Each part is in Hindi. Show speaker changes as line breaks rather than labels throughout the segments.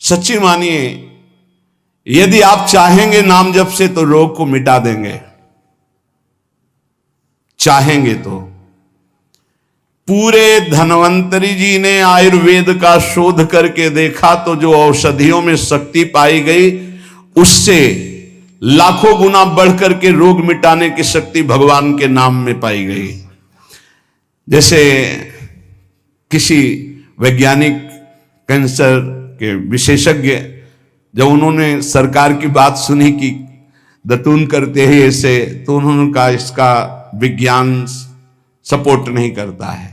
सच्ची मानिए, यदि आप चाहेंगे नाम जप से तो रोग को मिटा देंगे, चाहेंगे तो। पूरे धन्वंतरी जी ने आयुर्वेद का शोध करके देखा तो जो औषधियों में शक्ति पाई गई उससे लाखों गुना बढ़कर के रोग मिटाने की शक्ति भगवान के नाम में पाई गई। जैसे किसी वैज्ञानिक कैंसर के विशेषज्ञ जब उन्होंने सरकार की बात सुनी कि दतून करते हैं ऐसे, तो उन्होंने कहा इसका विज्ञान सपोर्ट नहीं करता है,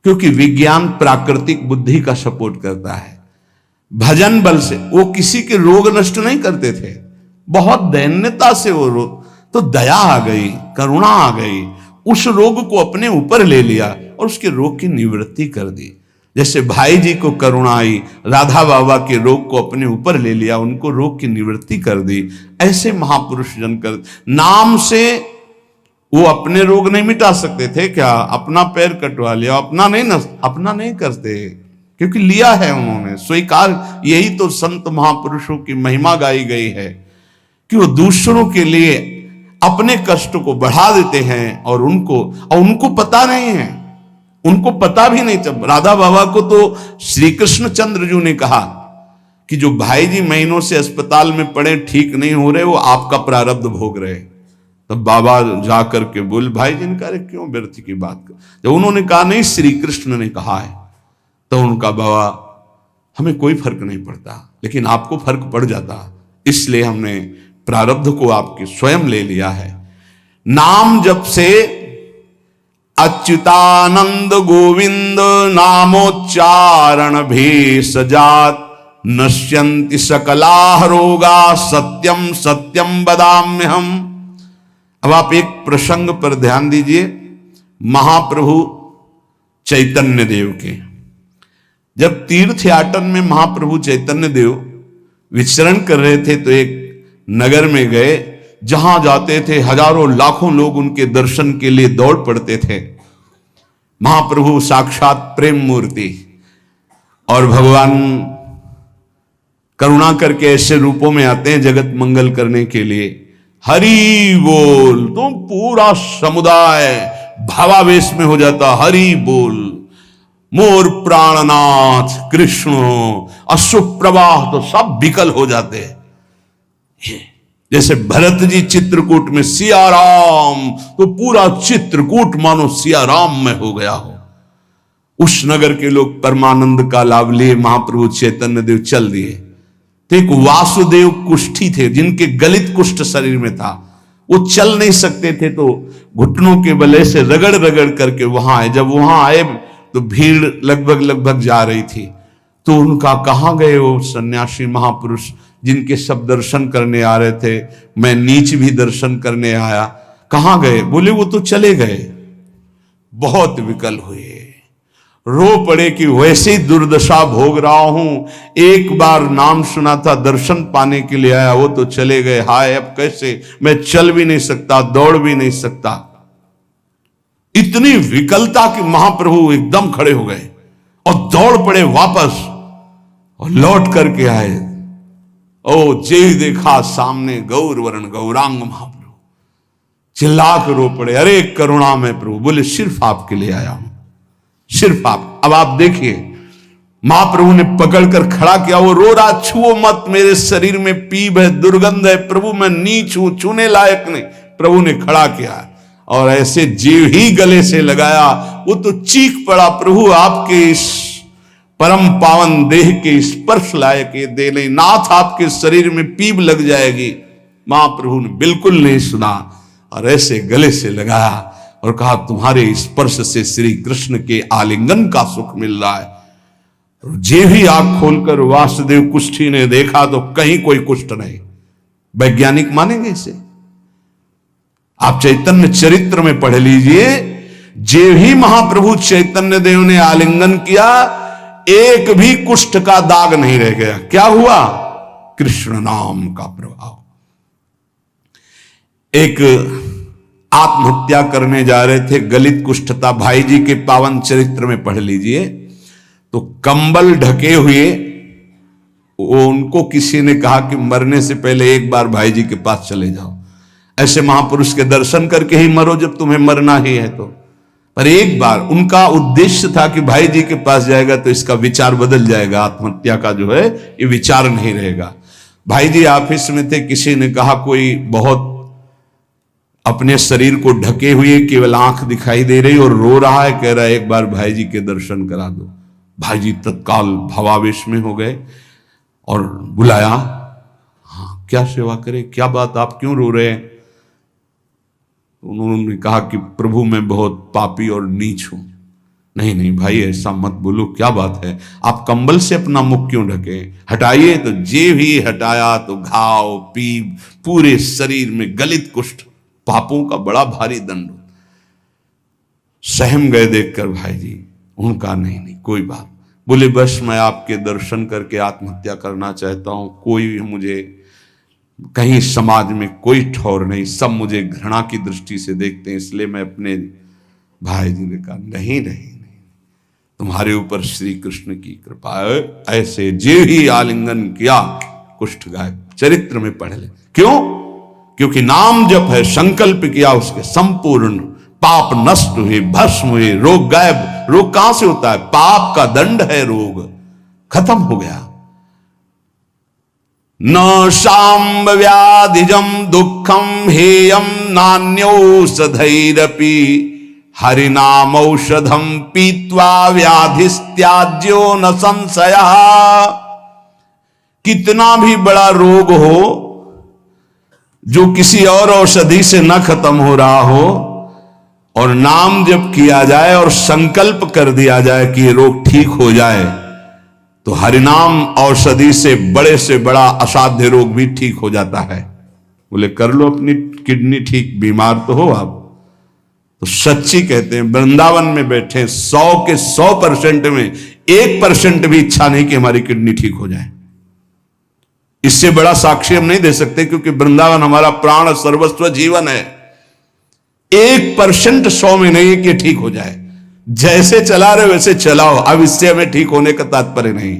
क्योंकि विज्ञान प्राकृतिक बुद्धि का सपोर्ट करता है। भजन बल से वो किसी के रोग नष्ट नहीं करते थे, बहुत दैन्यता से वो रोग, तो दया आ गई, करुणा आ गई, उस रोग को अपने ऊपर ले लिया और उसके रोग की निवृत्ति कर दी। जैसे भाई जी को करुणा आई, राधा बाबा के रोग को अपने ऊपर ले लिया, उनको रोग की निवृत्ति कर दी। ऐसे महापुरुष जन कर नाम से वो अपने रोग नहीं मिटा सकते थे क्या? अपना पैर कटवा लिया, अपना नहीं करते, क्योंकि लिया है उन्होंने स्वीकार। यही तो संत महापुरुषों की महिमा गाई गई है कि वो दूसरों के लिए अपने कष्ट को बढ़ा देते हैं और उनको पता नहीं है, उनको पता भी नहीं। जब राधा बाबा को तो श्री कृष्ण चंद्र जी ने कहा कि जो भाई जी महीनों से अस्पताल में पड़े, ठीक नहीं हो रहे, वो आपका प्रारब्ध भोग रहे। तब बाबा जाकर के बोले, भाई जी ने कहा क्यों व्यर्थ की बात कर। जब उन्होंने कहा नहीं श्री कृष्ण ने कहा है, तो उनका बाबा हमें कोई फर्क नहीं पड़ता, लेकिन आपको फर्क पड़ जाता, इसलिए हमने प्रारब्ध को आपके स्वयं ले लिया है। नाम जप से अच्युतानंद गोविंद नामोच्चारण भेषजात नश्यन्ति सकला रोगा सत्यम सत्यम बदाम्यहम। अब आप एक प्रसंग पर ध्यान दीजिए, महाप्रभु चैतन्य देव के जब तीर्थ याटन में महाप्रभु चैतन्य देव विचरण कर रहे थे तो एक नगर में गए, जहां जाते थे हजारों लाखों लोग उनके दर्शन के लिए दौड़ पड़ते थे। महाप्रभु साक्षात प्रेम मूर्ति, और भगवान करुणा करके ऐसे रूपों में आते हैं जगत मंगल करने के लिए। हरि बोल, तो पूरा समुदाय भावावेश में हो जाता, हरि बोल, मोर प्राणनाथ कृष्ण, अश्रुप्रवाह तो सब विकल हो जाते। जैसे भरत जी चित्रकूट में सिया राम, तो पूरा चित्रकूट मानो सिया राम में हो गया हो। उस नगर के लोग परमानंद का लाभ लिए, महाप्रभु चैतन्य देव चल दिए। तो एक वासुदेव कुष्ठी थे जिनके गलित कुष्ठ शरीर में था, वो चल नहीं सकते थे, तो घुटनों के बले से रगड़ रगड़ करके वहां आए। जब वहां आए तो भीड़ लगभग जा रही थी, तो उनका कहां गए वो सन्यासी महापुरुष जिनके सब दर्शन करने आ रहे थे, मैं नीच भी दर्शन करने आया, कहां गए? बोले वो तो चले गए। बहुत विकल हुए, रो पड़े कि वैसे ही दुर्दशा भोग रहा हूं, एक बार नाम सुना था, दर्शन पाने के लिए आया, वो तो चले गए, हाय अब कैसे, मैं चल भी नहीं सकता, दौड़ भी नहीं सकता। इतनी विकलता कि महाप्रभु एकदम खड़े हो गए और दौड़ पड़े वापस और लौट करके आए। ओ जे देखा सामने गौर वर्ण गौरांग महाप्रभु, चिल्ला कर रो पड़े, अरे करुणा में प्रभु। बोले सिर्फ आपके लिए आया हूं, सिर्फ आप। अब आप देखिए, महाप्रभु ने पकड़कर खड़ा किया, वो रो रहा, छुओ मत, मेरे शरीर में पीप है, दुर्गंध है, प्रभु मैं नीच हूं, छूने लायक नहीं। प्रभु ने खड़ा किया और ऐसे जीव ही गले से लगाया, वो तो चीख पड़ा, प्रभु आपके इस परम पावन देह के स्पर्श लायक ये दे नहीं, नाथ आपके शरीर में पीप लग जाएगी। महाप्रभु ने बिल्कुल नहीं सुना और ऐसे गले से लगाया और कहा, तुम्हारे स्पर्श से श्री कृष्ण के आलिंगन का सुख मिल रहा है। जे भी आंख खोलकर वासुदेव कुष्ठी ने देखा तो कहीं कोई कुष्ठ नहीं। वैज्ञानिक मानेंगे इसे? आप चैतन्य चरित्र में पढ़ लीजिए, जे ही महाप्रभु चैतन्य देव ने आलिंगन किया, एक भी कुष्ठ का दाग नहीं रह गया। क्या हुआ? कृष्ण नाम का प्रभाव। एक आत्महत्या करने जा रहे थे, गलित कुष्ठ था, भाई जी के पावन चरित्र में पढ़ लीजिए, तो कंबल ढके हुए उनको किसी ने कहा कि मरने से पहले एक बार भाई जी के पास चले जाओ, ऐसे महापुरुष के दर्शन करके ही मरो जब तुम्हें मरना ही है तो। पर एक बार उनका उद्देश्य था कि भाई जी के पास जाएगा तो इसका विचार बदल जाएगा, आत्महत्या का जो है ये विचार नहीं रहेगा। भाई जी ऑफिस में थे, किसी ने कहा कोई बहुत अपने शरीर को ढके हुए केवल आंख दिखाई दे रही और रो रहा है, कह रहा है एक बार भाई जी के दर्शन करा दो। भाई जी तत्काल भावावेश में हो गए और बुलाया, हाँ क्या सेवा करें, क्या बात, आप क्यों रो रहे हैं? उन्होंने कहा कि प्रभु मैं बहुत पापी और नीच हूं। नहीं नहीं भाई ऐसा मत बोलो, क्या बात है, आप कंबल से अपना मुख क्यों ढके, हटाइए। तो जे भी हटाया तो घाव पीप पूरे शरीर में, गलित कुष्ठ, पापों का बड़ा भारी दंड। सहम गए देखकर भाई जी। उनका नहीं नहीं कोई बात, बोले बस मैं आपके दर्शन करके आत्महत्या करना चाहता हूं, कोई मुझे कहीं समाज में कोई ठौर नहीं, सब मुझे घृणा की दृष्टि से देखते हैं, इसलिए मैं अपने। भाई जी ने कहा नहीं नहीं नहीं, तुम्हारे ऊपर श्री कृष्ण की कृपा है, ऐसे जे ही आलिंगन किया कुष्ठ गायब। चरित्र में पढ़ ले, क्यों? क्योंकि नाम जप है, संकल्प किया, उसके संपूर्ण पाप नष्ट हुए, भस्म हुए, रोग गायब। रोग कहां से होता है? पाप का दंड है रोग, खत्म हो गया। न शाम्ब व्याधिजम दुखम हेयम नान्यौषधैरपि हरिनाम औषधम पीत्वा व्याधिस्त्याज्यो न संशयः। कितना भी बड़ा रोग हो जो किसी और औषधि से न खत्म हो रहा हो और नाम जब किया जाए और संकल्प कर दिया जाए कि ये रोग ठीक हो जाए, तो हरिनाम औषधि से बड़ा असाध्य रोग भी ठीक हो जाता है। बोले कर लो अपनी किडनी ठीक, बीमार तो हो आप। तो सच्ची कहते हैं, वृंदावन में बैठे 100 के 100% में 1% भी इच्छा नहीं कि हमारी किडनी ठीक हो जाए। इससे बड़ा साक्षी हम नहीं दे सकते, क्योंकि वृंदावन हमारा प्राण सर्वस्व जीवन है। 1% 100 में नहीं कि ठीक हो जाए, जैसे चला रहे वैसे चलाओ। अब इससे हमें ठीक होने का तात्पर्य नहीं,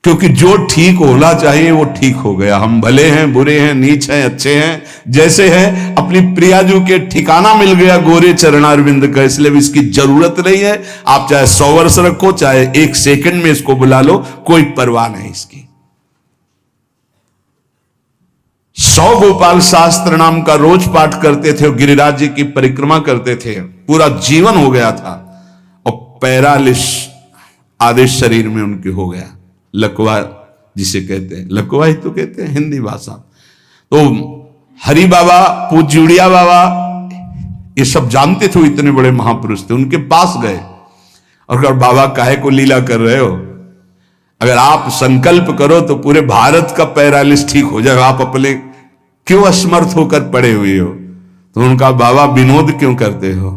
क्योंकि जो ठीक होना चाहिए वो ठीक हो गया। हम भले हैं, बुरे हैं, नीच हैं, अच्छे हैं, जैसे हैं। अपनी प्रियाजू के ठिकाना मिल गया गोरे चरणारविंद का, इसलिए इसकी जरूरत नहीं है। आप चाहे 100 वर्ष रखो, चाहे 1 सेकंड में इसको बुला लो, कोई परवाह नहीं इसकी। 100 गोपाल शास्त्र नाम का रोज पाठ करते थे, गिरिराज जी की परिक्रमा करते थे, पूरा जीवन हो गया था। और पैरालिस आधे शरीर में उनके हो गया, लकवा जिसे कहते हैं, लकवा ही तो कहते हैं हिंदी भाषा। तो हरि बाबा, पूज्य उड़िया बाबा, ये सब जानते थे, इतने बड़े महापुरुष थे। उनके पास गए और कहा बाबा काहे को लीला कर रहे हो, अगर आप संकल्प करो तो पूरे भारत का पैरालिस ठीक हो जाए, आप अपने क्यों असमर्थ होकर पड़े हुए हो? तो उनका बाबा विनोद क्यों करते हो?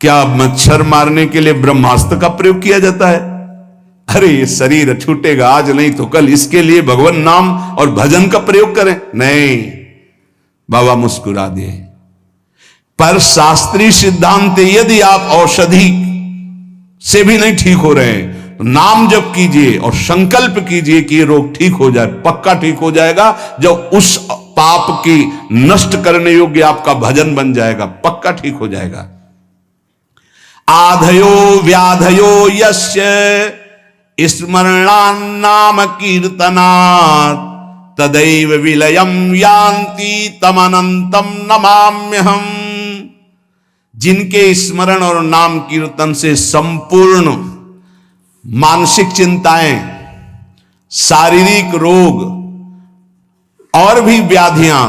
क्या मच्छर मारने के लिए ब्रह्मास्त्र का प्रयोग किया जाता है? अरे ये शरीर छूटेगा आज नहीं तो कल, इसके लिए भगवान नाम और भजन का प्रयोग करें। नहीं, बाबा मुस्कुरा दिए। पर शास्त्रीय सिद्धांत, यदि आप औषधि से भी नहीं ठीक हो रहे हैं तो नाम जप कीजिए और संकल्प कीजिए कि ये रोग ठीक हो जाए। पक्का ठीक हो जाएगा जब उस पाप की नष्ट करने योग्य आपका भजन बन जाएगा, पक्का ठीक हो जाएगा। आधयो व्याधयो यस्य स्मरणान्नाम कीर्तनात् तदैव विलयम यान्ति तमनंतम नमाम्यहम्। जिनके स्मरण और नाम कीर्तन से संपूर्ण मानसिक चिंताएं, शारीरिक रोग और भी व्याधियां,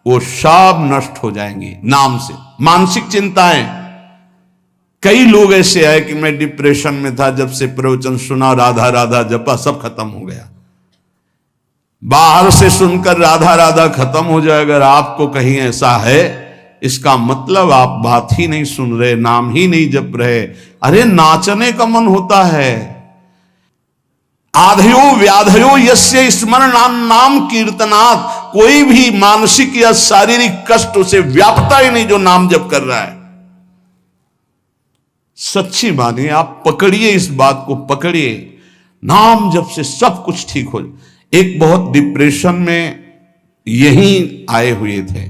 वो सब नष्ट हो जाएंगी नाम से। मानसिक चिंताएं, कई लोग ऐसे आए कि मैं डिप्रेशन में था, जब से प्रवचन सुना, राधा राधा जपा, सब खत्म हो गया। बाहर से सुनकर राधा राधा खत्म हो जाए, अगर आपको कहीं ऐसा है, इसका मतलब आप बात ही नहीं सुन रहे, नाम ही नहीं जप रहे। अरे नाचने का मन होता है। आधयो व्याधयो यस्य स्मरणान्नाम कीर्तनात्, कोई भी मानसिक या शारीरिक कष्ट उसे व्यापता ही नहीं जो नाम जप कर रहा है। सच्ची मानिए, आप पकड़िए, इस बात को पकड़िए। नाम जप से सब कुछ ठीक हो जाए। एक बहुत डिप्रेशन में यही आए हुए थे,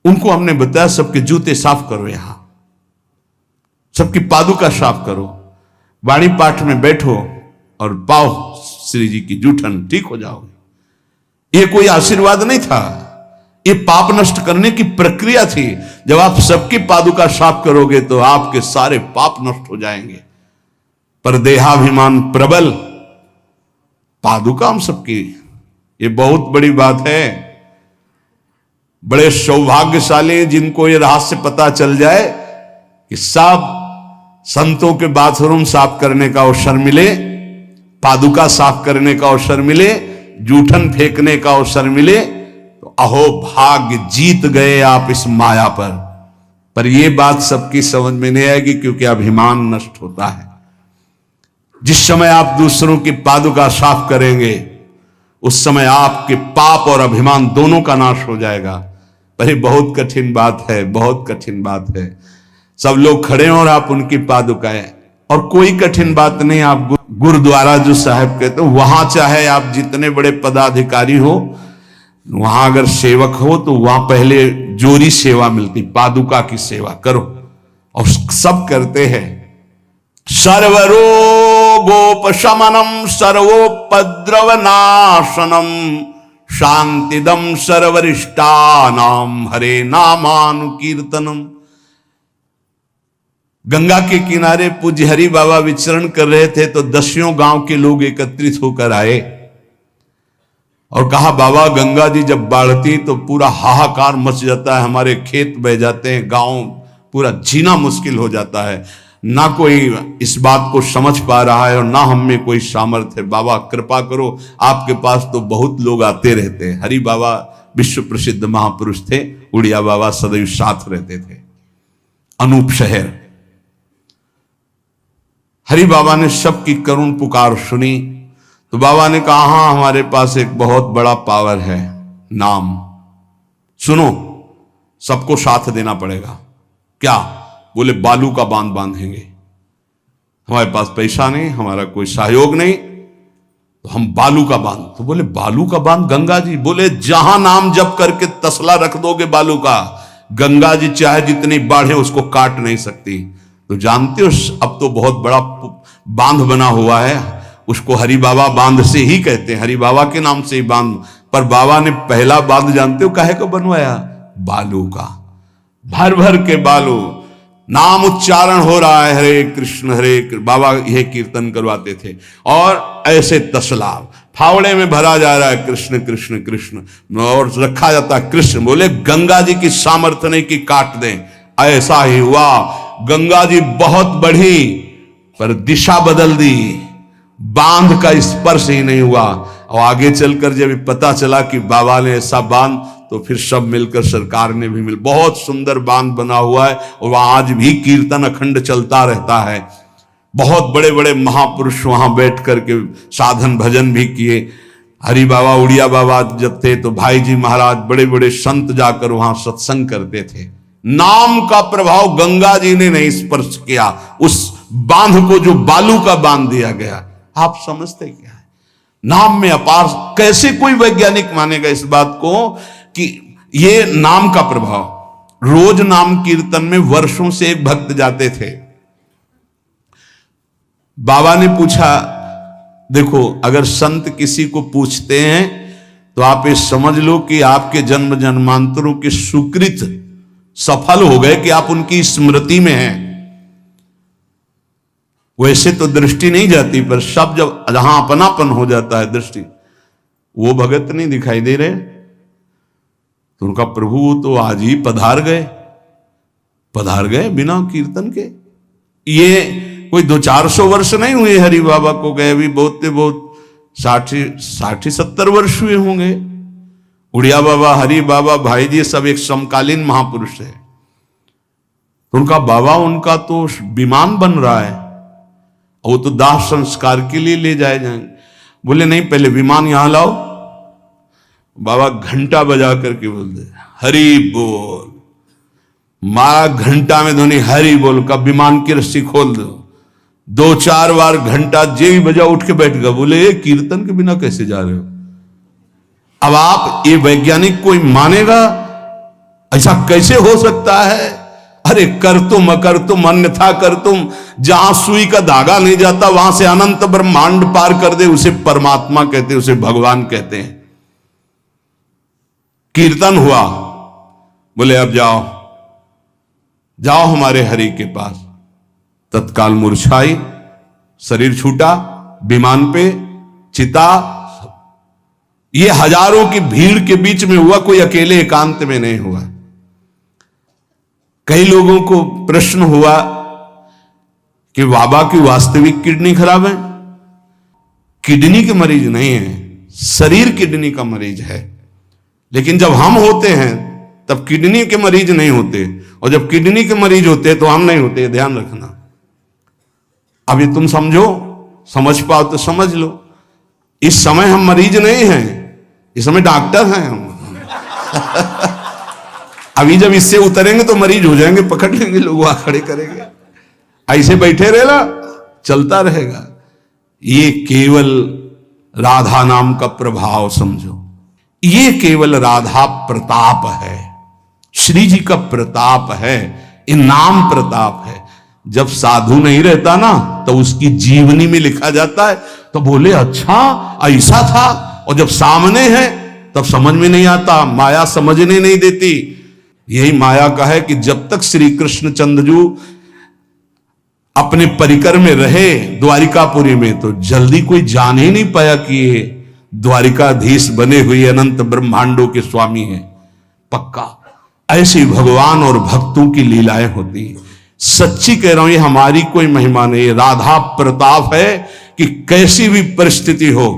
उनको हमने बताया सबके जूते साफ करो, यहां सबकी पादुका साफ करो, वाणी पाठ में बैठो और पाओ श्री जी की जूठन, ठीक हो जाओगे। ये कोई आशीर्वाद नहीं था, ये पाप नष्ट करने की प्रक्रिया थी। जब आप सबकी पादुका साफ करोगे तो आपके सारे पाप नष्ट हो जाएंगे। पर देहाभिमान प्रबल, पादुका हम सबकी, ये बहुत बड़ी बात है। बड़े सौभाग्यशाली जिनको ये रहस्य पता चल जाए कि सब संतों के बाथरूम साफ करने का अवसर मिले, पादुका साफ करने का अवसर मिले, जूठन फेंकने का अवसर मिले, तो अहो भाग्य, जीत गए आप इस माया पर यह बात सबकी समझ में नहीं आएगी, क्योंकि अभिमान नष्ट होता है। जिस समय आप दूसरों की पादुका साफ करेंगे उस समय आपके पाप और अभिमान दोनों का नाश हो जाएगा। पर ये बहुत कठिन बात है, बहुत कठिन बात है। सब लोग खड़े हैं और आप उनकी पादुकाएं, और कोई कठिन बात नहीं। आप गुरुद्वारा जो साहब कहते हो, वहां चाहे आप जितने बड़े पदाधिकारी हो, वहां अगर सेवक हो तो वहां पहले जोरी सेवा मिलती, पादुका की सेवा करो, और सब करते हैं। सर्वरोगोपशमनम सर्वोपद्रव नाशनम शांतिदम सर्वरिष्टानाम हरे नामानुकीर्तनम। गंगा के किनारे पूज्य हरि बाबा विचरण कर रहे थे तो 10 गांव के लोग एकत्रित होकर आए और कहा, बाबा गंगा जी जब बढ़ती तो पूरा हाहाकार मच जाता है, हमारे खेत बह जाते हैं, गांव पूरा जीना मुश्किल हो जाता है, ना कोई इस बात को समझ पा रहा है और ना हम में कोई सामर्थ्य है। बाबा कृपा करो, आपके पास तो बहुत लोग आते रहते हैं। हरि बाबा विश्व प्रसिद्ध महापुरुष थे, उड़िया बाबा सदैव साथ रहते थे। अनूप शहर, हरि बाबा ने सबकी करुण पुकार सुनी तो बाबा ने कहा, हाँ हमारे पास एक बहुत बड़ा पावर है, नाम। सुनो, सबको साथ देना पड़ेगा। क्या? बोले बालू का बांध बांधेंगे। हमारे पास पैसा नहीं, हमारा कोई सहयोग नहीं, तो हम बालू का बांध। तो बोले बालू का बांध गंगा जी? बोले जहां नाम जप करके तसला रख दोगे बालू का, गंगा जी चाहे जितनी बाढ़े उसको काट नहीं सकती। तो जानते हो अब तो बहुत बड़ा बांध बना हुआ है, उसको हरि बाबा बांध से ही कहते हैं, हरि बाबा के नाम से ही बांध। पर बाबा ने पहला बांध जानते हो काहे को बनवाया? बालू का, भर भर के बालू, नाम उच्चारण हो रहा है, हरे कृष्ण हरे कृष्ण, बाबा यह कीर्तन करवाते थे। और ऐसे तसला फावड़े में भरा जा रहा है कृष्ण कृष्ण कृष्ण, और रखा जाता है कृष्ण। बोले गंगा जी की सामर्थ्य नहीं कि काट दें। ऐसा ही हुआ, गंगा जी बहुत बढ़ी पर दिशा बदल दी, बांध का स्पर्श ही नहीं हुआ। और आगे चलकर जब पता चला कि बाबा ने ऐसा बांध, तो फिर सब मिलकर सरकार ने भी मिल, बहुत सुंदर बांध बना हुआ है और वहां आज भी कीर्तन अखंड चलता रहता है। बहुत बड़े बड़े महापुरुष वहां बैठ करके साधन भजन भी किए। हरि बाबा उड़िया बाबा जब थे तो भाई जी महाराज, बड़े बड़े संत जाकर वहां सत्संग करते थे। नाम का प्रभाव गंगा जी ने नहीं स्पर्श किया, उस बांध को जो बालू का बांध दिया गया। आप समझते क्या है? नाम में अपार। कैसे कोई वैज्ञानिक मानेगा इस बात को कि ये नाम का प्रभाव। रोज नाम कीर्तन में वर्षों से एक भक्त जाते थे। बाबा ने पूछा, देखो अगर संत किसी को पूछते हैं तो आप ये समझ लो कि आपके जन्म जन्मांतरों के सुकृत सफल हो गए कि आप उनकी स्मृति में हैं। वैसे तो दृष्टि नहीं जाती, पर सब जब जहां अपनापन हो जाता है दृष्टि, वो भगत नहीं दिखाई दे रहे तो उनका प्रभु तो आज ही पधार गए बिना कीर्तन के। ये कोई 200-400 वर्ष नहीं हुए हरि बाबा को गए, भी बहुत 60-70 वर्ष हुए होंगे। उड़िया बाबा, हरि बाबा, भाई जी सब एक समकालीन महापुरुष है। उनका बाबा, उनका तो विमान बन रहा है, वो तो दाह संस्कार के लिए ले जाए जाएंगे। बोले नहीं, पहले विमान यहां लाओ। बाबा घंटा बजा करके बोलते हरि बोल। मारा घंटा में ध्वनि हरि बोल का, विमान की रस्सी खोल दो। 2-4 बार घंटा जे भी बजा उठ के बैठ गया, बोले ये कीर्तन के बिना कैसे जा रहे हो? अब आप ये वैज्ञानिक कोई मानेगा? ऐसा कैसे हो सकता है? अरे कर तुम अन्यथा कर तुम, जहां सुई का धागा नहीं जाता वहां से अनंत ब्रह्मांड पार कर दे, उसे परमात्मा कहते, उसे भगवान कहते हैं। कीर्तन हुआ, बोले अब जाओ जाओ हमारे हरि के पास। तत्काल मूर्छाई, शरीर छूटा, विमान पे चिता। ये हजारों की भीड़ के बीच में हुआ, कोई अकेले एकांत में नहीं हुआ। कई लोगों को प्रश्न हुआ कि बाबा की वास्तविक किडनी खराब है। किडनी के मरीज नहीं है, शरीर किडनी का मरीज है। लेकिन जब हम होते हैं तब किडनी के मरीज नहीं होते, और जब किडनी के मरीज होते तो हम नहीं होते, ध्यान रखना। अब ये तुम समझो, समझ पाओ तो समझ लो। इस समय हम मरीज नहीं हैं, इस समय डॉक्टर हैं हम। अभी जब इससे उतरेंगे तो मरीज हो जाएंगे, पकड़ लेंगे लोग, वहां खड़े करेंगे। ऐसे बैठे रहेगा, चलता रहेगा। ये केवल राधा नाम का प्रभाव समझो, ये केवल राधा प्रताप है, श्री जी का प्रताप है, ये नाम प्रताप है। जब साधु नहीं रहता ना तो उसकी जीवनी में लिखा जाता है, तो बोले अच्छा ऐसा था, और जब सामने है तब समझ में नहीं आता, माया समझने नहीं देती। यही माया का है कि जब तक श्री कृष्ण चंद्रजू अपने परिकर में रहे द्वारिकापुरी में, तो जल्दी कोई जान ही नहीं पाया कि ये द्वारिकाधीश बने हुए अनंत ब्रह्मांडों के स्वामी हैं। पक्का ऐसी भगवान और भक्तों की लीलाएं होती हैं। सच्ची कह रहा हूं, ये हमारी कोई महिमा नहीं, राधा प्रताप है कि कैसी भी परिस्थिति हो,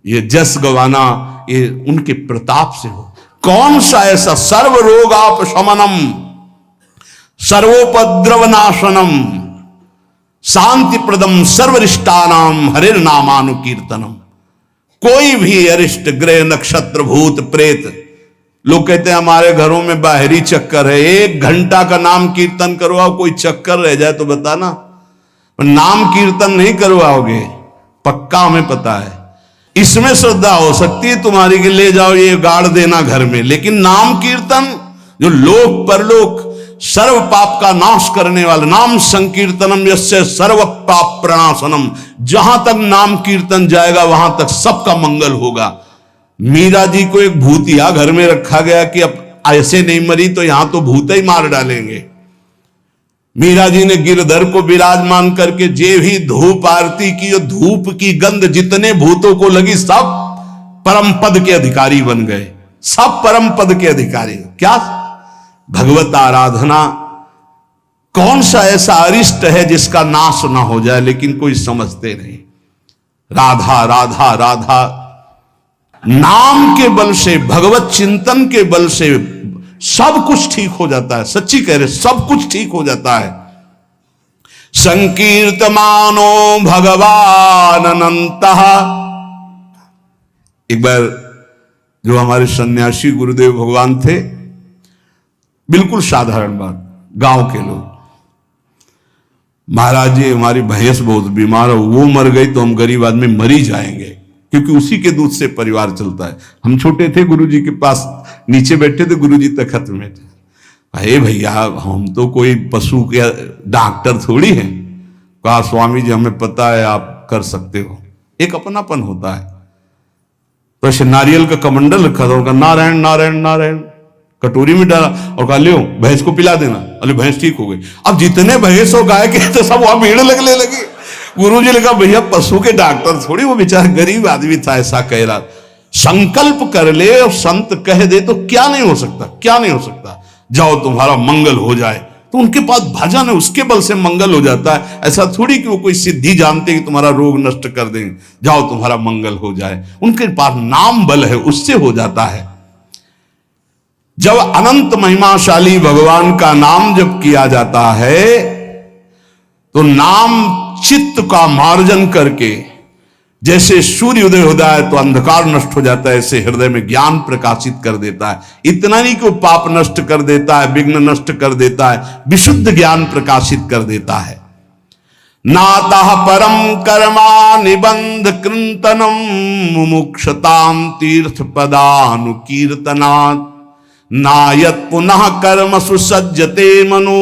ये जस गवाना ये उनके प्रताप से हो। कौन सा ऐसा सर्व रोगापशमनम सर्वोपद्रव नाशनम शांति प्रदम सर्वरिष्टानाम हरिर नामानुकीर्तनम। कोई भी अरिष्ट ग्रह नक्षत्र भूत प्रेत, लोग कहते हैं हमारे घरों में बाहरी चक्कर है, 1 घंटा का नाम कीर्तन करवाओ, कोई चक्कर रह जाए तो बताना। नाम कीर्तन नहीं करवाओगे, पक्का हमें पता है। इसमें श्रद्धा हो सकती है तुम्हारी कि ले जाओ ये गाड़ देना घर में, लेकिन नाम कीर्तन जो लोक परलोक सर्व पाप का नाश करने वाला, नाम संकीर्तनम यस्य सर्व पाप प्रणाशनम, जहां तक नाम कीर्तन जाएगा वहां तक सबका मंगल होगा। मीरा जी को एक भूतिया घर में रखा गया कि अब ऐसे नहीं मरी तो यहां तो भूत ही मार डालेंगे। मीरा जी ने गिरधर को विराजमान करके जे भी धूप आरती की, धूप की गंध जितने भूतों को लगी सब परम पद के अधिकारी बन गए, सब परम पद के अधिकारी। क्या भगवत आराधना, कौन सा ऐसा अरिष्ट है जिसका नाश ना हो जाए, लेकिन कोई समझते नहीं। राधा राधा राधा नाम के बल से, भगवत चिंतन के बल से सब कुछ ठीक हो जाता है। सच्ची कह रहे, सब कुछ ठीक हो जाता है। संकीर्तमानो भगवान अनंतः। एक बार जो हमारे सन्यासी गुरुदेव भगवान थे, बिल्कुल साधारण बात, गांव के लोग, महाराज जी हमारी भैंस बहुत बीमार है, वो मर गई तो हम गरीब आदमी मरी जाएंगे, क्योंकि उसी के दूध से परिवार चलता है। हम छोटे थे, गुरुजी के पास नीचे बैठे थे, गुरुजी तखत में थे। अरे भैया हम तो कोई पशु के डॉक्टर थोड़ी हैं। कहा स्वामी जी हमें पता है आप कर सकते हो, एक अपनापन होता है। तो ऐसे नारियल का कमंडल रखा था, उनका नारायण नारायण नारायण कटोरी में डाला और कहा लियो भैंस को पिला देना। अरे भैंस ठीक हो गई। अब जितने भैंस और गाय के थे सब वहां भीड़ लगने लगी। गुरुजी ने कहा भैया पशु के डॉक्टर थोड़ी, वो बेचारा गरीब आदमी था, ऐसा कह रहा। संकल्प कर ले और संत कह दे तो क्या नहीं हो सकता, क्या नहीं हो सकता। जाओ तुम्हारा मंगल हो जाए, तो उनके पास भजन है, उसके बल से मंगल हो जाता है। ऐसा थोड़ी कि वो कोई सिद्धि जानते कि तुम्हारा रोग नष्ट कर देंगे, जाओ तुम्हारा मंगल हो जाए। उनके पास नाम बल है, उससे हो जाता है। जब अनंत महिमाशाली भगवान का नाम जब किया जाता है तो नाम चित्त का मार्जन करके, जैसे सूर्य उदय होता है तो अंधकार नष्ट हो जाता है, ऐसे हृदय में ज्ञान प्रकाशित कर देता है। इतना नहीं कि वो पाप नष्ट कर देता है, विघ्न नष्ट कर देता है, विशुद्ध ज्ञान प्रकाशित कर देता है। नातः परम कर्मा निबंध कृंतनम मुमुक्षताम तीर्थ पदानुकीर्तनात् नायत पुनः कर्म सुसज्जते मनु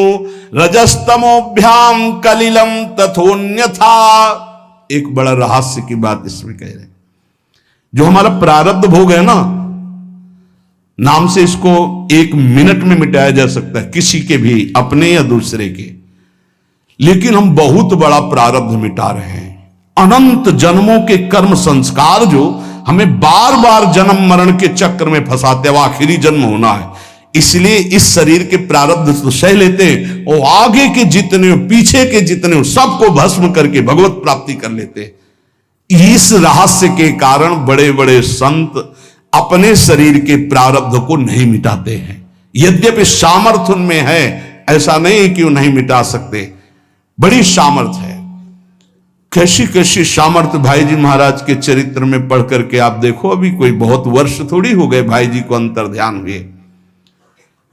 रजस्तमोभ्याम कलिलम तथोन्यथा। एक बड़ा रहस्य की बात इसमें कह रहे हैं। जो हमारा प्रारब्ध भोग है ना, नाम से इसको 1 मिनट में मिटाया जा सकता है, किसी के भी, अपने या दूसरे के। लेकिन हम बहुत बड़ा प्रारब्ध मिटा रहे हैं। अनंत जन्मों के कर्म संस्कार जो हमें बार बार जन्म मरण के चक्र में फंसाते हैं, आखिरी जन्म होना है, इसलिए इस शरीर के प्रारब्ध तो सह लेते हैं और आगे के जितने पीछे के जितने सबको भस्म करके भगवत प्राप्ति कर लेते हैं। इस रहस्य के कारण बड़े बड़े संत अपने शरीर के प्रारब्ध को नहीं मिटाते हैं। यद्यपि सामर्थ्य उनमें है, ऐसा नहीं कि वो नहीं मिटा सकते, बड़ी सामर्थ्य है। कैसी कैसी सामर्थ्य भाई जी महाराज के चरित्र में पढ़ करके आप देखो। अभी कोई बहुत वर्ष थोड़ी हो गए भाई जी को अंतर ध्यान हुए।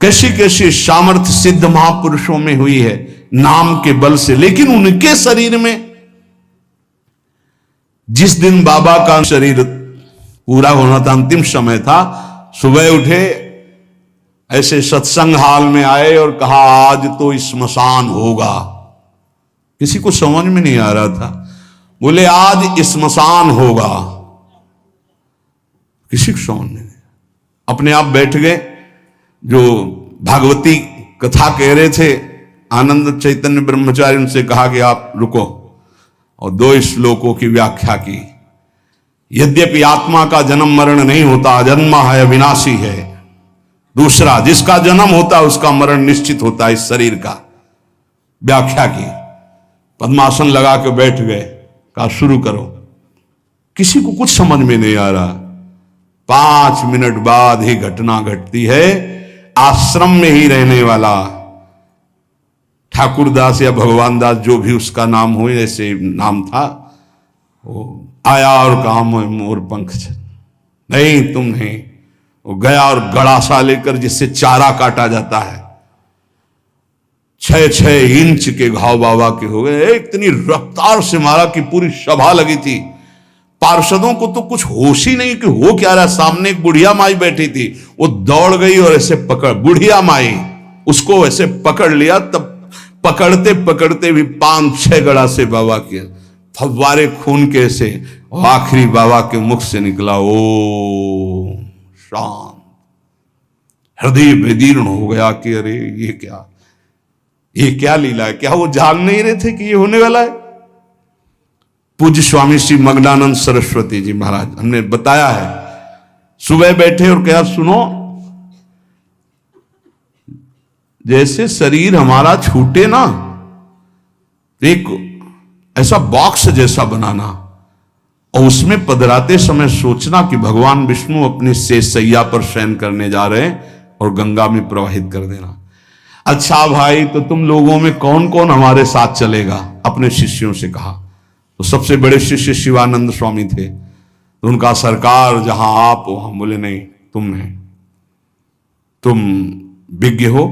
कैसी कैसी सामर्थ्य सिद्ध महापुरुषों में हुई है नाम के बल से। लेकिन उनके शरीर में, जिस दिन बाबा का शरीर पूरा होना था, अंतिम समय था, सुबह उठे, ऐसे सत्संग हाल में आए और कहा आज तो श्मशान होगा। किसी को समझ में नहीं आ रहा था, बोले आज श्मशान होगा। किसी को समझ नहीं, अपने आप बैठ गए। जो भागवती कथा कह रहे थे आनंद चैतन्य ब्रह्मचारी, उनसे कहा कि आप रुको, और 2 श्लोकों की व्याख्या की। यद्यपि आत्मा का जन्म मरण नहीं होता, अजन्मा है, अविनाशी है। दूसरा, जिसका जन्म होता उसका मरण निश्चित होता है, इस शरीर का। व्याख्या की, पद्मासन लगा के बैठ गए, कहा शुरू करो। किसी को कुछ समझ में नहीं आ रहा। 5 मिनट बाद ही घटना घटती है। आश्रम में ही रहने वाला ठाकुरदास या भगवान दास, जो भी उसका नाम हो, ऐसे नाम था, वो आया और कहा मोर पंख नहीं, तुम नहीं। वो गया और गड़ासा लेकर, जिससे चारा काटा जाता है, 6-6 इंच के घाव बाबा के हो गए। इतनी रफ्तार से मारा कि पूरी सभा लगी थी। पार्षदों को तो कुछ होश ही नहीं कि हो क्या रहा। सामने एक बुढ़िया माई बैठी थी, वो दौड़ गई और ऐसे पकड़, बुढ़िया माई उसको ऐसे पकड़ लिया। तब पकड़ते पकड़ते भी 5-6 गड़ा से बाबा के फव्वारे खून के से, आखिरी बाबा के मुख से निकला ओ शांत। हृदय विदीर्ण हो गया कि अरे ये क्या लीला है। क्या वो जान नहीं रहे थे कि ये होने वाला है। पूज्य स्वामी श्री मग्नानंद सरस्वती जी महाराज, हमने बताया है, सुबह बैठे और कहा सुनो, जैसे शरीर हमारा छूटे ना, एक ऐसा बॉक्स जैसा बनाना और उसमें पधराते समय सोचना कि भगवान विष्णु अपनी शेष सैया पर शयन करने जा रहे हैं और गंगा में प्रवाहित कर देना। अच्छा भाई, तो तुम लोगों में कौन कौन हमारे साथ चलेगा? अपने शिष्यों से कहा। तो सबसे बड़े शिष्य शिवानंद स्वामी थे। तो उनका सरकार जहां आप वहां, बोले नहीं तुम नहीं, तुम विज्ञ हो,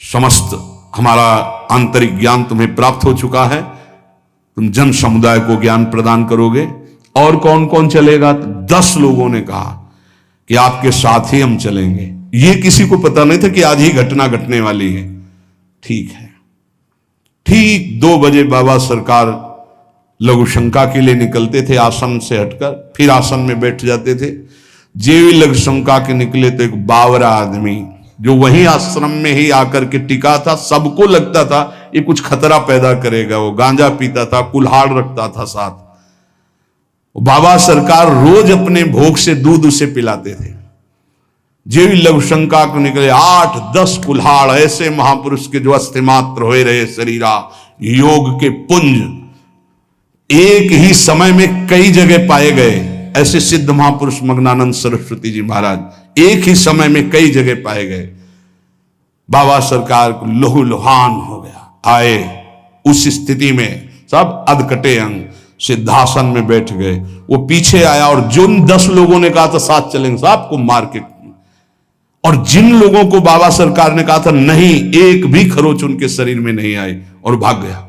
समस्त हमारा आंतरिक ज्ञान तुम्हें प्राप्त हो चुका है, तुम जन समुदाय को ज्ञान प्रदान करोगे। और कौन कौन चलेगा? तो 10 लोगों ने कहा कि आपके साथ ही हम चलेंगे। ये किसी को पता नहीं था कि आज ही घटना घटने वाली है। ठीक है। ठीक 2 बजे बाबा सरकार लघु शंका के लिए निकलते थे, आसन से हटकर फिर आसन में बैठ जाते थे। जेवी लघु शंका के निकले तो एक बावरा आदमी जो वहीं आश्रम में ही आकर के टिका था, सबको लगता था ये कुछ खतरा पैदा करेगा। वो गांजा पीता था, कुल्हाड़ रखता था साथ। बाबा सरकार रोज अपने भोग से दूध उसे पिलाते थे। जेवी लघु शंका को निकले 8-10 कुल्हाड़ ऐसे महापुरुष के जो अस्थिमात्र हो रहे शरीरा, योग के पुंज एक ही समय में कई जगह पाए गए। ऐसे सिद्ध महापुरुष मग्नानंद सरस्वती जी महाराज एक ही समय में कई जगह पाए गए। बाबा सरकार को लहू लुहान हो गया। आए उस स्थिति में सब अधकटे अंग सिद्धासन में बैठ गए। वो पीछे आया और जिन 10 लोगों ने कहा था साथ चलेंगे, साहब को मार के, और जिन लोगों को बाबा सरकार ने कहा था नहीं, एक भी खरोच उनके शरीर में नहीं आई और भाग गया।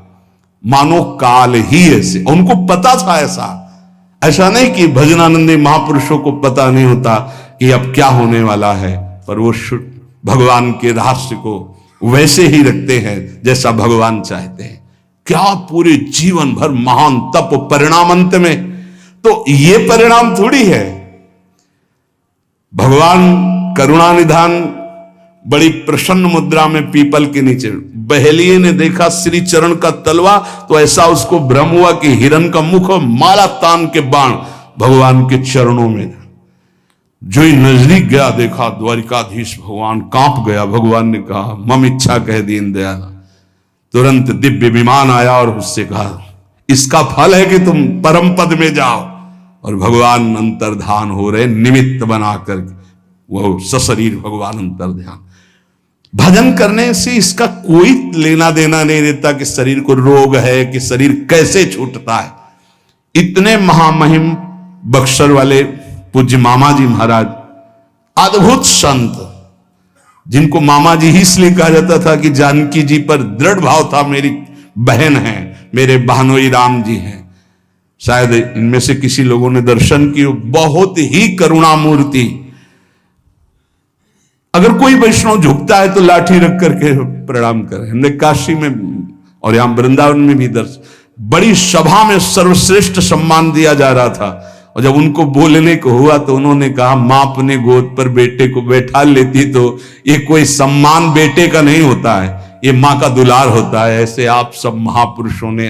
मानो काल ही ऐसे। उनको पता था ऐसा नहीं कि भजनानंदी महापुरुषों को पता नहीं होता कि अब क्या होने वाला है, पर वो भगवान के रहस्य को वैसे ही रखते हैं जैसा भगवान चाहते हैं। क्या पूरे जीवन भर महान तप, परिणाम अंत में तो ये परिणाम थोड़ी है। भगवान करुणा निधान बड़ी प्रसन्न मुद्रा में पीपल के नीचे, बहेलिए ने देखा श्री चरण का तलवा तो ऐसा उसको भ्रम हुआ कि हिरण का मुख और माला तान के बाण भगवान के चरणों में। जो ही नजदीक गया देखा द्वारिकाधीश भगवान कांप गया। भगवान ने कहा मम इच्छा कह दीन दयाल। तुरंत दिव्य विमान आया और उससे कहा इसका फल है कि तुम परम पद में जाओ। और भगवान अंतर्धान हो रहे, निमित्त बनाकर वो सशरीर भगवान अंतर्ध्यान। भजन करने से इसका कोई लेना देना नहीं देता कि शरीर को रोग है, कि शरीर कैसे छूटता है। इतने महामहिम बक्सर वाले पूज्य मामा जी महाराज, अद्भुत संत, जिनको मामा जी ही इसलिए कहा जाता था कि जानकी जी पर दृढ़ भाव था, मेरी बहन है, मेरे बहनोई राम जी हैं। शायद इनमें से किसी लोगों ने दर्शन किए, बहुत ही करुणामूर्ति। अगर कोई वैष्णव झुकता है तो लाठी रख करके प्रणाम करें। हमने काशी में और यहां वृंदावन में भी बड़ी सभा में सर्वश्रेष्ठ सम्मान दिया जा रहा था, और जब उनको बोलने को हुआ तो उन्होंने कहा मां अपने गोद पर बेटे को बैठा लेती तो ये कोई सम्मान बेटे का नहीं होता है, ये मां का दुलार होता है। ऐसे आप सब महापुरुषों ने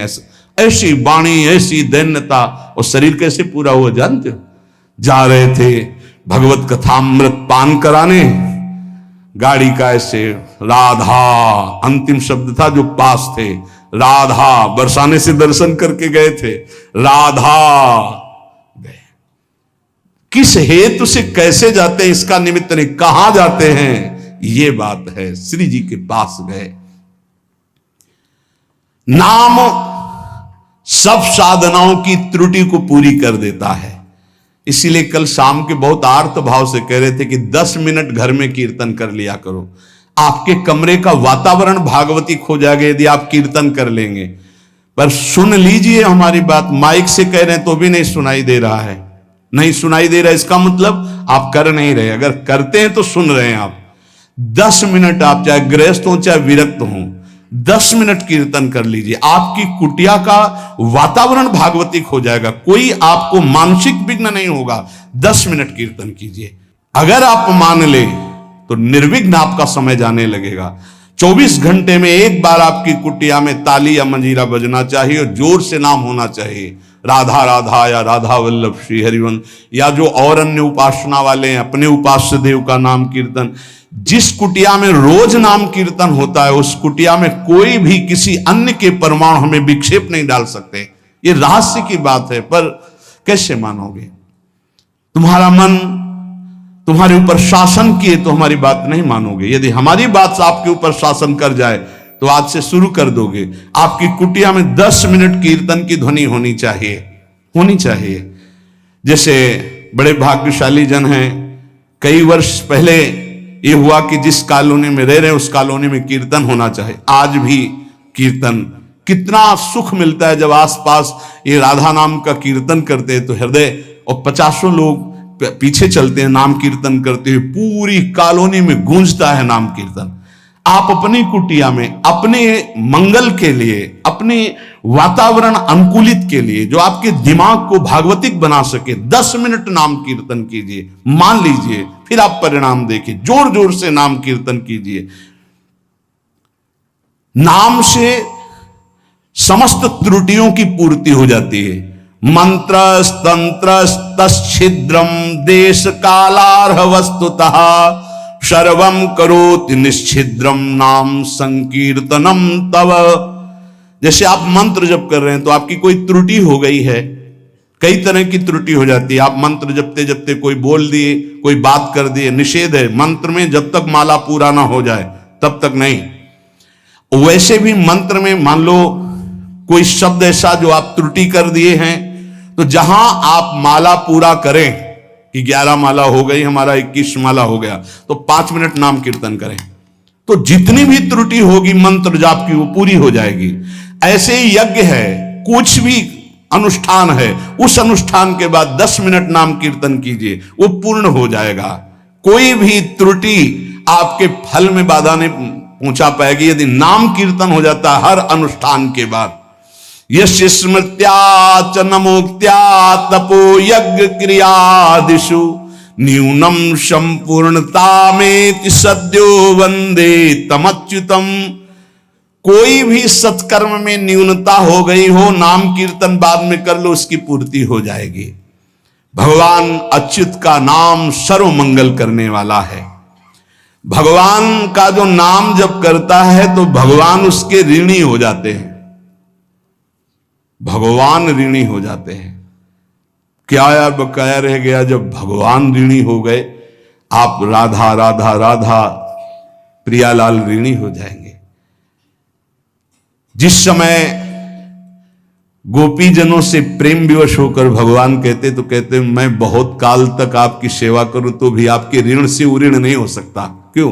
ऐसी वाणी, ऐसी दैन्यता, और शरीर कैसे पूरा हुआ जानते हो। जा रहे थे भगवत कथामृत पान कराने, गाड़ी का ऐसे राधा अंतिम शब्द था जो पास थे, राधा बरसाने से दर्शन करके गए थे, राधा गए। किस हेतु से कैसे जाते हैं इसका निमित्त नहीं, कहां जाते हैं ये बात है। श्री जी के पास गए। नाम सब साधनाओं की त्रुटि को पूरी कर देता है। इसीलिए कल शाम के बहुत आर्त भाव से कह रहे थे कि 10 मिनट घर में कीर्तन कर लिया करो। आपके कमरे का वातावरण भागवती खो जाएगा यदि आप कीर्तन कर लेंगे। पर सुन लीजिए हमारी बात, माइक से कह रहे हैं तो भी नहीं सुनाई दे रहा है, नहीं सुनाई दे रहा है, इसका मतलब आप कर नहीं रहे। अगर करते हैं तो सुन रहे हैं आप। 10 मिनट आप चाहे गृहस्थ हो चाहे विरक्त हो, 10 मिनट कीर्तन कर लीजिए। आपकी कुटिया का वातावरण भागवतिक हो जाएगा, कोई आपको मानसिक विघ्न नहीं होगा। 10 मिनट कीर्तन कीजिए। अगर आप मान ले तो निर्विघ्न आपका समय जाने लगेगा। 24 घंटे में एक बार आपकी कुटिया में ताली या मंजीरा बजना चाहिए और जोर से नाम होना चाहिए, राधा राधा या राधा वल्लभ श्री हरिवंश, या जो और अन्य उपासना वाले हैं अपने उपास्य देव का नाम कीर्तन। जिस कुटिया में रोज नाम कीर्तन होता है उस कुटिया में कोई भी किसी अन्य के परमाणु हमें विक्षेप नहीं डाल सकते। ये रहस्य की बात है, पर कैसे मानोगे? तुम्हारा मन तुम्हारे ऊपर शासन किए तो हमारी बात नहीं मानोगे। यदि हमारी बात आपके ऊपर शासन कर जाए तो आज से शुरू कर दोगे। आपकी कुटिया में 10 मिनट कीर्तन की ध्वनि होनी चाहिए। जैसे बड़े भाग्यशाली जन हैं, कई वर्ष पहले ये हुआ कि जिस कॉलोनी में रह रहे हैं उस कॉलोनी में कीर्तन होना चाहिए। आज भी कीर्तन, कितना सुख मिलता है जब आसपास ये राधा नाम का कीर्तन करते हैं तो हृदय, और 50 लोग पीछे चलते हैं नाम कीर्तन करते हुए, पूरी कॉलोनी में गूंजता है नाम कीर्तन। आप अपनी कुटिया में अपने मंगल के लिए, अपने वातावरण अनुकूलित के लिए, जो आपके दिमाग को भागवतिक बना सके, 10 मिनट नाम कीर्तन कीजिए। मान लीजिए, फिर आप परिणाम देखिए। जोर जोर से नाम कीर्तन कीजिए। नाम से समस्त त्रुटियों की पूर्ति हो जाती है। मंत्र तंत्र तच्छिद्रम देश कालार्ह वस्तुतः सर्वम करोति निश्चिद्रम नाम संकीर्तनम तव। जैसे आप मंत्र जप कर रहे हैं तो आपकी कोई त्रुटि हो गई है, कई तरह की त्रुटि हो जाती है। आप मंत्र जपते जपते कोई बोल दिए, कोई बात कर दिए, निषेध है मंत्र में, जब तक माला पूरा ना हो जाए तब तक नहीं। वैसे भी मंत्र में मान लो कोई शब्द ऐसा जो आप त्रुटि कर दिए हैं, तो जहां आप माला पूरा करें कि 11 माला हो गई, हमारा 21 माला हो गया, तो 5 मिनट नाम कीर्तन करें, तो जितनी भी त्रुटि होगी मंत्र जाप की वो पूरी हो जाएगी। ऐसे ही यज्ञ है, कुछ भी अनुष्ठान है, उस अनुष्ठान के बाद 10 मिनट नाम कीर्तन कीजिए, वो पूर्ण हो जाएगा। कोई भी त्रुटि आपके फल में बाधा नहीं पहुंचा पाएगी यदि नाम कीर्तन हो जाता है हर अनुष्ठान के बाद। यश स्मृत्या च नमोक्त्या तपो यज्ञ क्रियादिषु न्यूनम संपूर्णतामेति सद्यो वंदे तमच्युतम। कोई भी सत्कर्म में न्यूनता हो गई हो, नाम कीर्तन बाद में कर लो, उसकी पूर्ति हो जाएगी। भगवान अच्युत का नाम सर्व मंगल करने वाला है। भगवान का जो नाम जब करता है तो भगवान उसके ऋणी हो जाते हैं, भगवान ऋणी हो जाते हैं। क्या यार बकाया रह गया, जब भगवान ऋणी हो गए, आप राधा राधा राधा प्रियालाल ऋणी हो जाएंगे। जिस समय गोपीजनों से प्रेम विवश होकर भगवान कहते तो कहते मैं बहुत काल तक आपकी सेवा करूं तो भी आपके ऋण से उऋण नहीं हो सकता। क्यों?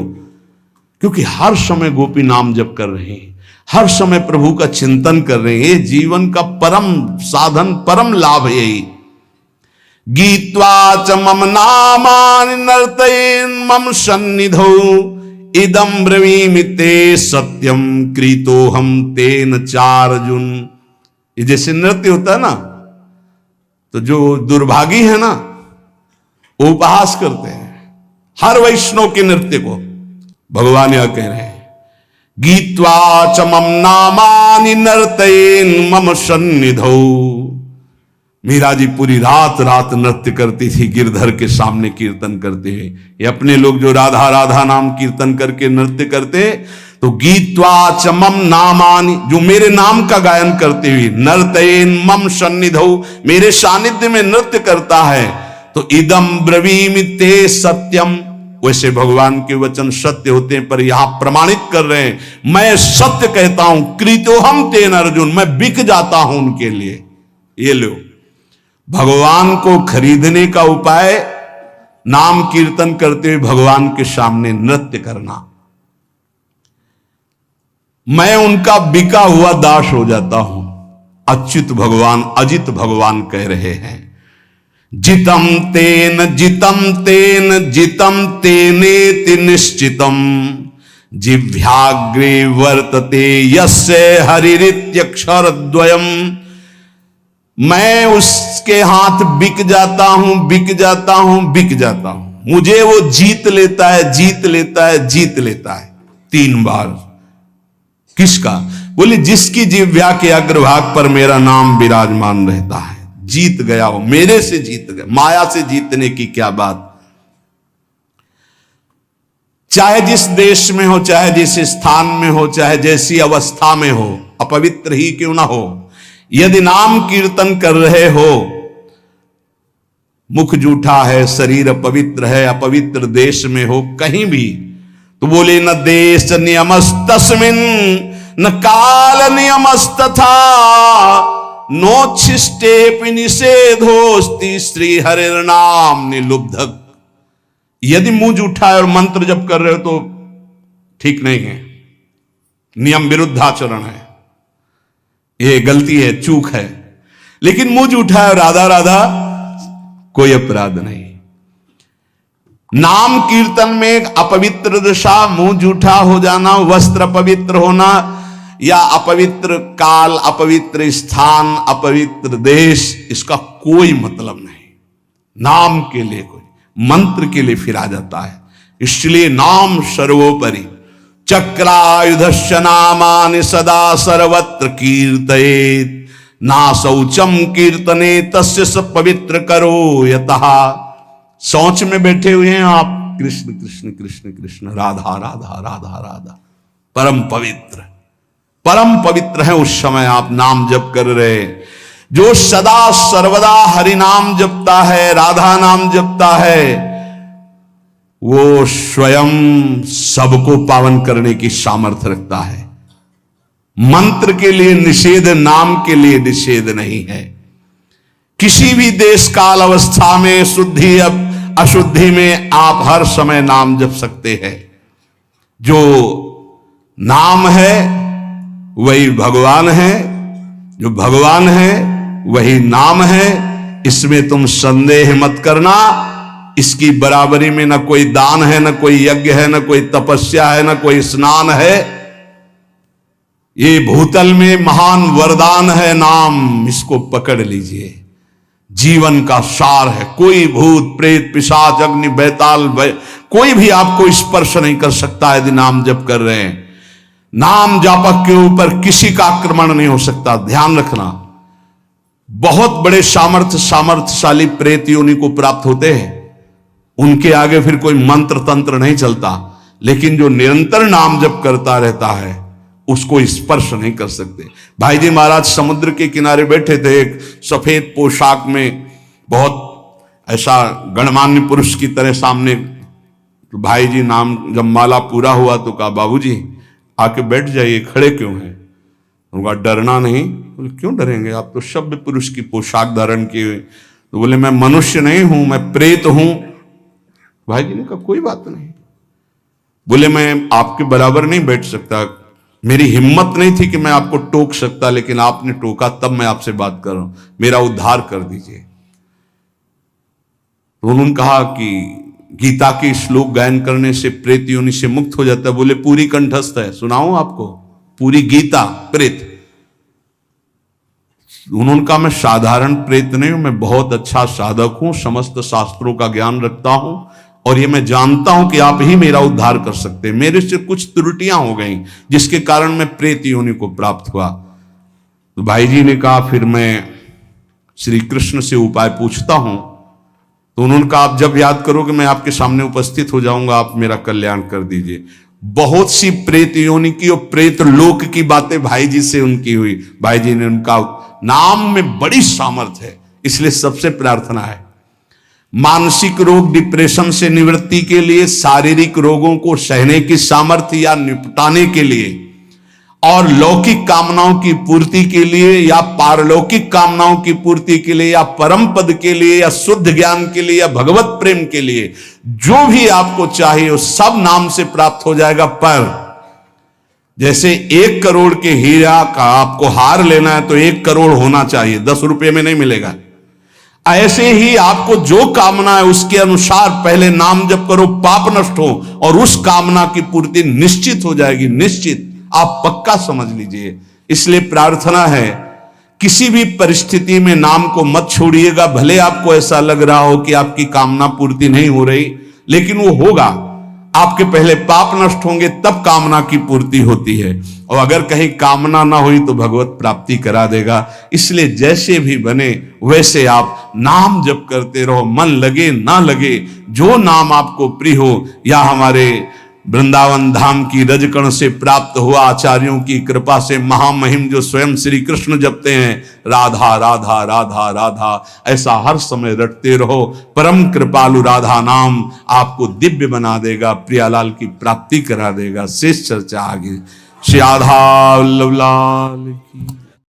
क्योंकि हर समय गोपी नाम जप कर रहे हैं, हर समय प्रभु का चिंतन कर रहे हैं। जीवन का परम साधन, परम लाभ यही। गीत्वा च मम नामानि नर्तयेन् मम सन्निधौ इदं ब्रवीमि ते सत्यम कृतोहम तेन चार्जुन। ये जैसे नृत्य होता है ना, तो जो दुर्भागी है ना वो उपहास करते हैं हर वैष्णव के नृत्य को। भगवान यह कह रहे हैं गीत्वा च मम नामानि नर्तयेन् मम सन्निधौ। मीरा जी पूरी रात रात नृत्य करती थी गिरधर के सामने कीर्तन करते हुए। ये अपने लोग जो राधा राधा नाम कीर्तन करके नृत्य करते, तो गीत्वा च मम नामानि, जो मेरे नाम का गायन करते हुए, नर्तयेन् मम सन्निधौ, मेरे सानिध्य में नृत्य करता है, तो इदम ब्रवीमि ते सत्यम। वैसे भगवान के वचन सत्य होते हैं, पर यहां प्रमाणित कर रहे हैं मैं सत्य कहता हूं। कृतोहम तेन अर्जुन, मैं बिक जाता हूं उनके लिए। ये लो, भगवान को खरीदने का उपाय नाम कीर्तन करते हुए भगवान के सामने नृत्य करना। मैं उनका बिका हुआ दास हो जाता हूं। अच्युत भगवान, अजित भगवान कह रहे हैं जितम तेन जितम तेन जितम तेनेति निश्चितम जिह्वाग्रे वर्तते यस्य हरिरित्यक्षरद्वयम्। मैं उसके हाथ बिक जाता हूं, बिक जाता हूं, बिक जाता हूं। मुझे वो जीत लेता है, जीत लेता है, जीत लेता है 3 बार। किसका? बोले जिसकी जिह्वा के अग्रभाग पर मेरा नाम विराजमान रहता है। जीत गया हो, मेरे से जीत गया। माया से जीतने की क्या बात। चाहे जिस देश में हो, चाहे जिस स्थान में हो, चाहे जैसी अवस्था में हो, अपवित्र ही क्यों ना हो, यदि नाम कीर्तन कर रहे हो, मुख जूठा है, शरीर अपवित्र है, अपवित्र देश में हो, कहीं भी, तो बोले न देश नियमस्तस्मिन् न काल नियमस्तथा नोच्छिष्टेपि निषेधोस्ति श्री हरिर्नाम निलुब्धक। यदि मुंह जूठा है और मंत्र जप कर रहे हो तो ठीक नहीं है, नियम विरुद्ध आचरण है, ये गलती है, चूक है। लेकिन मुंह जूठा है, राधा राधा, कोई अपराध नहीं। नाम कीर्तन में अपवित्र दशा, मुंह जूठा हो जाना, वस्त्र अपवित्र होना, या अपवित्र काल, अपवित्र स्थान, अपवित्र देश, इसका कोई मतलब नहीं। नाम के लिए, कोई मंत्र के लिए फिर आ जाता है। इसलिए नाम सर्वोपरि। चक्रायुधस्य नामानि सदा सर्वत्र कीर्तयेत् ना शौचम कीर्तने तस्य स पवित्र करो यतः। शौच में बैठे हुए हैं आप, कृष्ण कृष्ण कृष्ण कृष्ण, राधा राधा राधा राधा, परम पवित्र, परम पवित्र है। उस समय आप नाम जप कर रहे, जो सदा सर्वदा हरि नाम जपता है, राधा नाम जपता है, वो स्वयं सबको पावन करने की सामर्थ्य रखता है। मंत्र के लिए निषेध, नाम के लिए निषेध नहीं है। किसी भी देश काल अवस्था में, शुद्धि अशुद्धि में आप हर समय नाम जप सकते हैं। जो नाम है वही भगवान है, जो भगवान है वही नाम है। इसमें तुम संदेह मत करना। इसकी बराबरी में न कोई दान है, न कोई यज्ञ है, न कोई तपस्या है, न कोई स्नान है। ये भूतल में महान वरदान है नाम, इसको पकड़ लीजिए। जीवन का सार है। कोई भूत प्रेत पिशाच अग्नि बैताल कोई भी आपको स्पर्श नहीं कर सकता यदि नाम जप कर रहे हैं। नाम जापक के ऊपर किसी का आक्रमण नहीं हो सकता, ध्यान रखना। बहुत बड़े सामर्थ्यशाली प्रेत योनि को प्राप्त होते हैं, उनके आगे फिर कोई मंत्र तंत्र नहीं चलता। लेकिन जो निरंतर नाम जप करता रहता है उसको स्पर्श नहीं कर सकते। भाई जी महाराज समुद्र के किनारे बैठे थे, एक सफेद पोशाक में बहुत ऐसा गणमान्य पुरुष की तरह सामने। तो भाई जी नाम जब माला पूरा हुआ तो कहा, बाबूजी आके बैठ जाइए, खड़े क्यों हैं? उनका डरना नहीं। बोले क्यों डरेंगे, आप तो सभ्य पुरुष की पोशाक धारण किए। तो बोले मैं मनुष्य नहीं हूं, मैं प्रेत हूं। भाई जी ने कहा कोई बात नहीं। बोले मैं आपके बराबर नहीं बैठ सकता, मेरी हिम्मत नहीं थी कि मैं आपको टोक सकता, लेकिन आपने टोका तब मैं आपसे बात कर रहा हूं, मेरा उद्धार कर दीजिए। तो उन्होंने कहा कि गीता के श्लोक गायन करने से प्रेत योनि से मुक्त हो जाता है। बोले पूरी कंठस्थ है, सुनाऊं आपको पूरी गीता प्रेत? उन्होंने कहा मैं साधारण प्रेत नहीं हूं, मैं बहुत अच्छा साधक हूं, समस्त शास्त्रों का ज्ञान रखता हूं और ये मैं जानता हूं कि आप ही मेरा उद्धार कर सकते हैं। मेरे से कुछ त्रुटियां हो गई जिसके कारण मैं प्रेत योनि को प्राप्त हुआ। तो भाई जी ने कहा फिर मैं श्री कृष्ण से उपाय पूछता हूं। तो उन्होंने कहा आप जब याद करोगे मैं आपके सामने उपस्थित हो जाऊंगा, आप मेरा कल्याण कर दीजिए। बहुत सी प्रेत योनि की और प्रेत लोक की बातें भाई जी से उनकी हुई। भाई जी ने उनका नाम में बड़ी सामर्थ्य है, इसलिए सबसे प्रार्थना है मानसिक रोग डिप्रेशन से निवृत्ति के लिए, शारीरिक रोगों को सहने की सामर्थ्य या निपटाने के लिए, और लौकिक कामनाओं की पूर्ति के लिए या पारलौकिक कामनाओं की पूर्ति के लिए या परम पद के लिए या शुद्ध ज्ञान के लिए या भगवत प्रेम के लिए, जो भी आपको चाहिए वो सब नाम से प्राप्त हो जाएगा। पर जैसे 1 करोड़ के हीरा का आपको हार लेना है तो 1 करोड़ होना चाहिए, 10 रुपए में नहीं मिलेगा। ऐसे ही आपको जो कामना है उसके अनुसार पहले नाम जप करो, पाप नष्ट हो और उस कामना की पूर्ति निश्चित हो जाएगी, निश्चित, आप पक्का समझ लीजिए। इसलिए प्रार्थना है किसी भी परिस्थिति में नाम को मत छोड़िएगा। भले आपको ऐसा लग रहा हो कि आपकी कामना पूर्ति नहीं हो रही, लेकिन वो होगा। आपके पहले पाप नष्ट होंगे तब कामना की पूर्ति होती है, और अगर कहीं कामना ना हुई तो भगवत प्राप्ति करा देगा। इसलिए जैसे भी बने वैसे आप नाम जप करते रहो, मन लगे ना लगे, जो नाम आपको प्रिय हो। या हमारे वृंदावन धाम की रजकण से प्राप्त हुआ आचार्यों की कृपा से महामहिम जो स्वयं श्री कृष्ण जपते हैं, राधा राधा राधा राधा, ऐसा हर समय रटते रहो। परम कृपालु राधा नाम आपको दिव्य बना देगा, प्रियालाल की प्राप्ति करा देगा। शेष चर्चा आगे। श्री राधा वल्लभ लाल की।